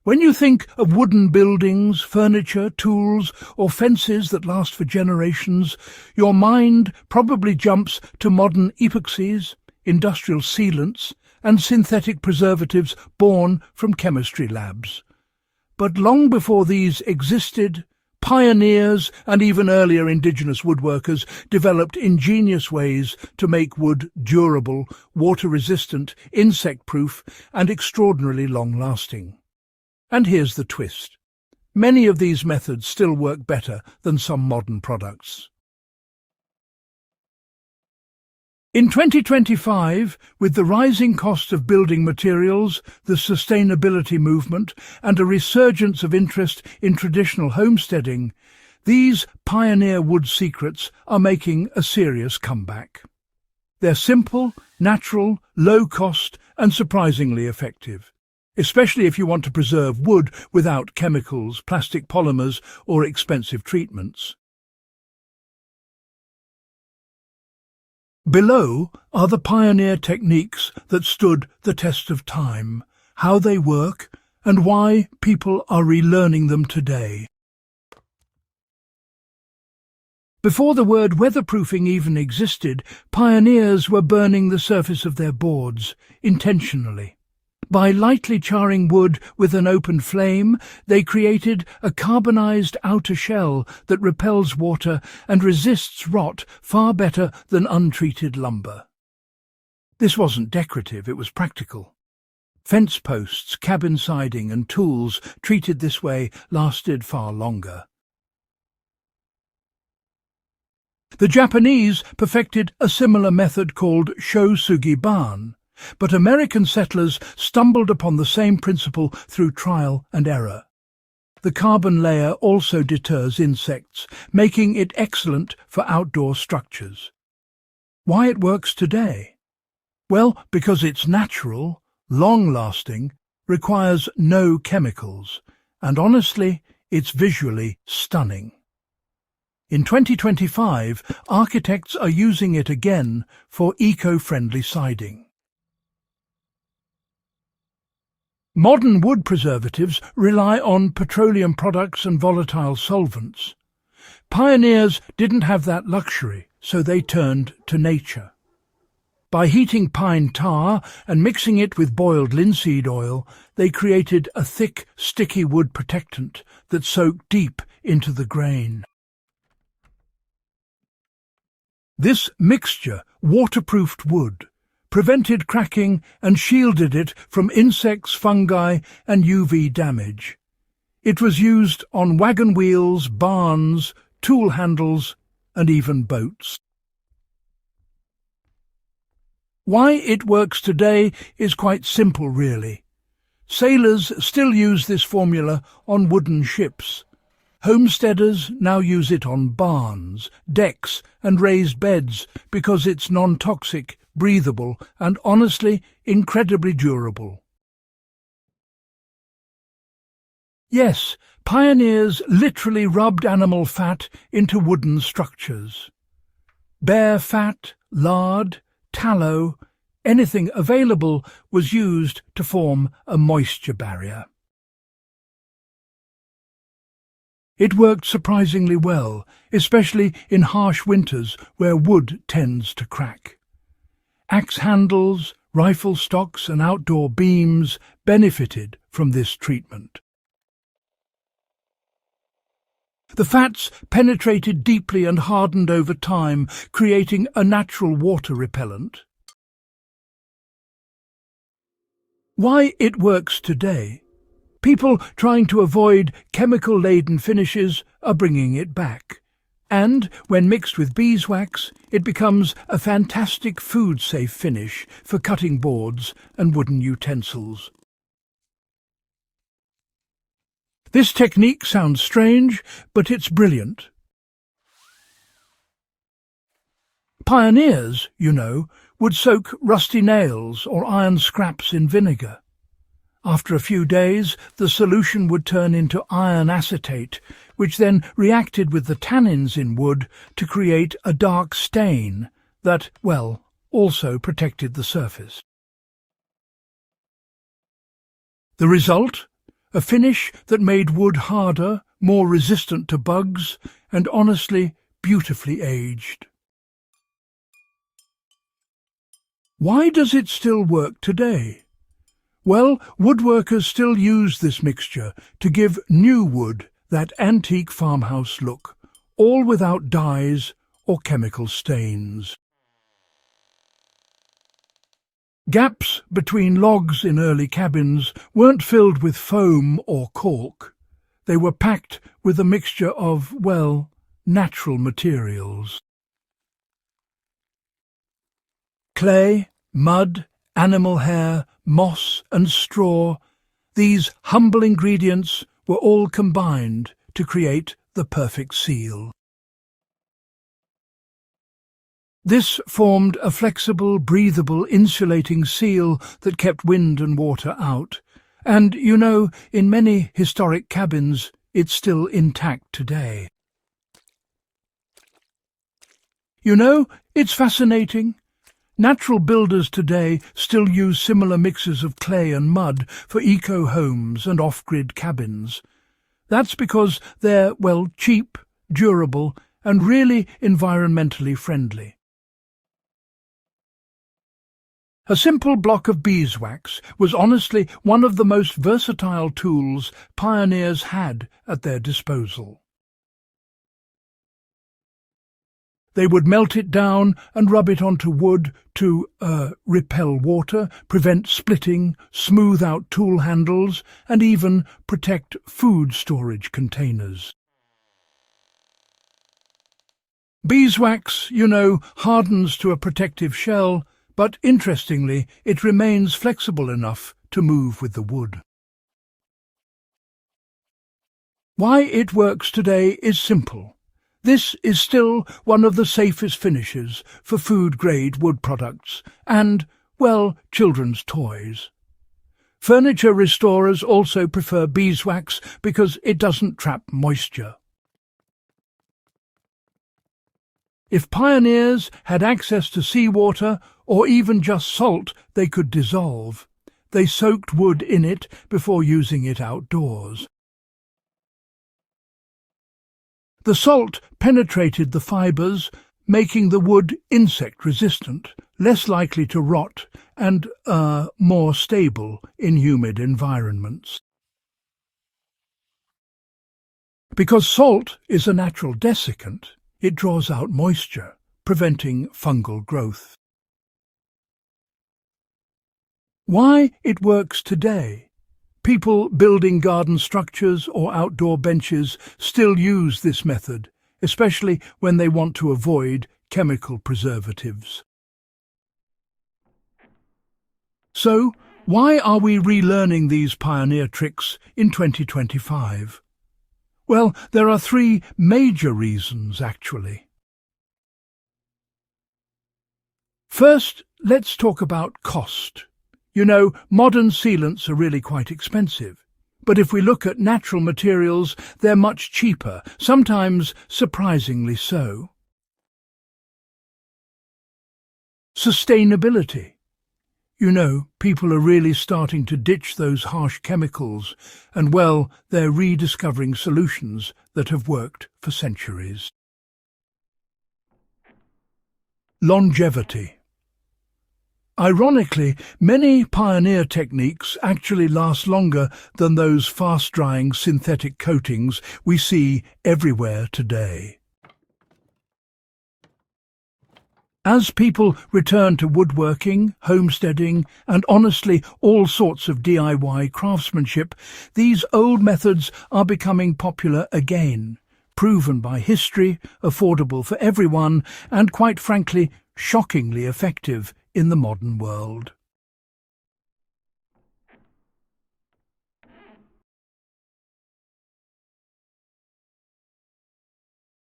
When you think of wooden buildings, furniture, tools, or fences that last for generations, your mind probably jumps to modern epoxies, industrial sealants, and synthetic preservatives born from chemistry labs. But long before these existed, pioneers and even earlier indigenous woodworkers developed ingenious ways to make wood durable, water-resistant, insect-proof, and extraordinarily long-lasting. And here's the twist. Many of these methods still work better than some modern products. In 2025, with the rising cost of building materials, the sustainability movement, and a resurgence of interest in traditional homesteading, these pioneer wood secrets are making a serious comeback. They're simple, natural, low-cost, and surprisingly effective, especially if you want to preserve wood without chemicals, plastic polymers, or expensive treatments. Below are the pioneer techniques that stood the test of time, how they work, and why people are relearning them today. Before the word weatherproofing even existed, pioneers were burning the surface of their boards, intentionally. By lightly charring wood with an open flame, they created a carbonized outer shell that repels water and resists rot far better than untreated lumber. This wasn't decorative, it was practical. Fence posts, cabin siding, and tools treated this way lasted far longer. The Japanese perfected a similar method called shosugi-ban, but American settlers stumbled upon the same principle through trial and error. The carbon layer also deters insects, making it excellent for outdoor structures. Why it works today? Well, because it's natural, long-lasting, requires no chemicals, and honestly, it's visually stunning. In 2025, architects are using it again for eco-friendly siding. Modern wood preservatives rely on petroleum products and volatile solvents. Pioneers didn't have that luxury, so they turned to nature. By heating pine tar and mixing it with boiled linseed oil, they created a thick, sticky wood protectant that soaked deep into the grain. This mixture waterproofed wood, prevented cracking and shielded it from insects, fungi, and UV damage. It was used on wagon wheels, barns, tool handles, and even boats. Why it works today is quite simple, really. Sailors still use this formula on wooden ships. Homesteaders now use it on barns, decks, and raised beds because it's non-toxic, breathable, and honestly, incredibly durable. Yes, pioneers literally rubbed animal fat into wooden structures. Bear fat, lard, tallow, anything available was used to form a moisture barrier. It worked surprisingly well, especially in harsh winters where wood tends to crack. Axe handles, rifle stocks, and outdoor beams benefited from this treatment. The fats penetrated deeply and hardened over time, creating a natural water repellent. Why it works today? People trying to avoid chemical-laden finishes are bringing it back. And, when mixed with beeswax, it becomes a fantastic food-safe finish for cutting boards and wooden utensils. This technique sounds strange, but it's brilliant. Pioneers, you know, would soak rusty nails or iron scraps in vinegar. After a few days, the solution would turn into iron acetate, which then reacted with the tannins in wood to create a dark stain that, well, also protected the surface. The result? a finish that made wood harder, more resistant to bugs, and honestly, beautifully aged. Why does it still work today? Well, woodworkers still use this mixture to give new wood that antique farmhouse look, all without dyes or chemical stains. Gaps between logs in early cabins weren't filled with foam or cork. They were packed with a mixture of, well, natural materials. Clay, mud, animal hair, moss and straw, these humble ingredients were all combined to create the perfect seal. This formed a flexible, breathable, insulating seal that kept wind and water out. And, you know, in many historic cabins, it's still intact today. You know, it's fascinating. Natural builders today still use similar mixes of clay and mud for eco-homes and off-grid cabins. That's because they're, well, cheap, durable, and really environmentally friendly. A simple block of beeswax was honestly one of the most versatile tools pioneers had at their disposal. They would melt it down and rub it onto wood to repel water, prevent splitting, smooth out tool handles, and even protect food storage containers. Beeswax, you know, hardens to a protective shell, but interestingly, it remains flexible enough to move with the wood. Why it works today is simple. This is still one of the safest finishes for food-grade wood products and, well, children's toys. Furniture restorers also prefer beeswax because it doesn't trap moisture. If pioneers had access to seawater or even just salt they could dissolve, they soaked wood in it before using it outdoors. The salt penetrated the fibres, making the wood insect-resistant, less likely to rot, and more stable in humid environments. Because salt is a natural desiccant, it draws out moisture, preventing fungal growth. Why it works today? People building garden structures or outdoor benches still use this method, especially when they want to avoid chemical preservatives. So, why are we relearning these pioneer tricks in 2025? Well, there are three major reasons, actually. First, let's talk about cost. You know, modern sealants are really quite expensive. But if we look at natural materials, they're much cheaper, sometimes surprisingly so. Sustainability. You know, people are really starting to ditch those harsh chemicals, and well, they're rediscovering solutions that have worked for centuries. Longevity. Ironically, many pioneer techniques actually last longer than those fast-drying synthetic coatings we see everywhere today. As people return to woodworking, homesteading, and honestly all sorts of DIY craftsmanship, these old methods are becoming popular again, proven by history, affordable for everyone, and quite frankly, shockingly effective in the modern world.